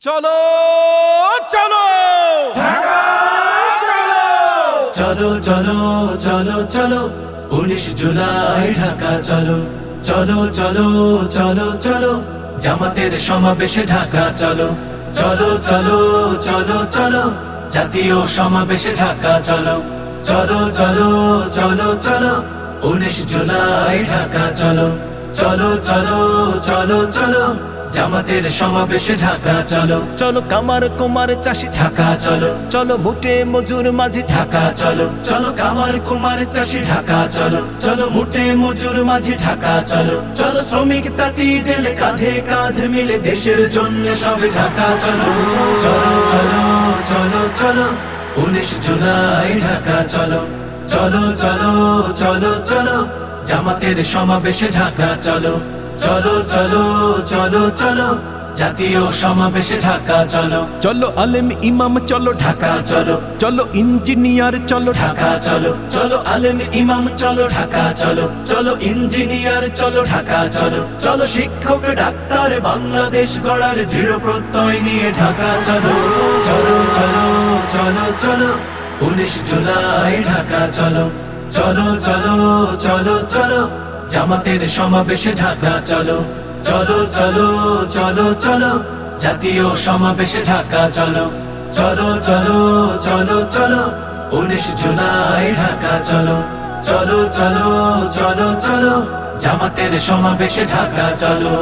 চলো চলো ঢাকা চলো চলো চলো চলো চলো 19 জুলাই ঢাকা চলো চলো চলো চলো চলো জামাতের সমাবেশে ঢাকা চলো চলো চলো চলো চলো জাতীয় সমাবেশে ঢাকা চলো চলো চলো চলো চলো 19 জুলাই ঢাকা চলো চলো চলো চলো চলো জামাতের সমাবেশে ঢাকা চলো চলো কামার কুমার চাষি ঢাকা চলো চলো মুটে মজুর মাঝি ঢাকা চলো চলো কামার কুমার চাষি ঢাকা চলো চলো মুঠে মজুর মাঝি ঢাকা চলো চলো শ্রমিক তাঁতি জেলে কাঁধে কাঁধ মিলে দেশের জন্য সবে ঢাকা চলো চলো চলো চলো চলো 19 জুলাই ঢাকা চলো চলো চলো চলো চলো জামাতের সমাবেশে ঢাকা চলো চলো চলো চলো চলো জাতীয় সমাবেশে ঢাকা চলো চলো আলেম ইমাম চলো ঢাকা চলো চলো ইঞ্জিনিয়ার চলো ঢাকা চলো চলো আলেম ইমাম চলো ঢাকা চলো চলো ইঞ্জিনিয়ার চলো ঢাকা চলো চলো শিক্ষক ডাক্তার বাংলাদেশ গড়ার দৃঢ় প্রত্যয় নিয়ে ঢাকা চলো চলো চলো চলো চলো 19 জুলাই ঢাকা চলো চলো চলো চলো চলো জামাতের সমাবেশে ঢাকা চলো চলো চলো চলো চলো জাতীয় সমাবেশে ঢাকা চলো চলো চলো চলো চলো 19 জুলাই ঢাকা চলো চলো চলো চলো চলো জামাতের সমাবেশে ঢাকা চলো।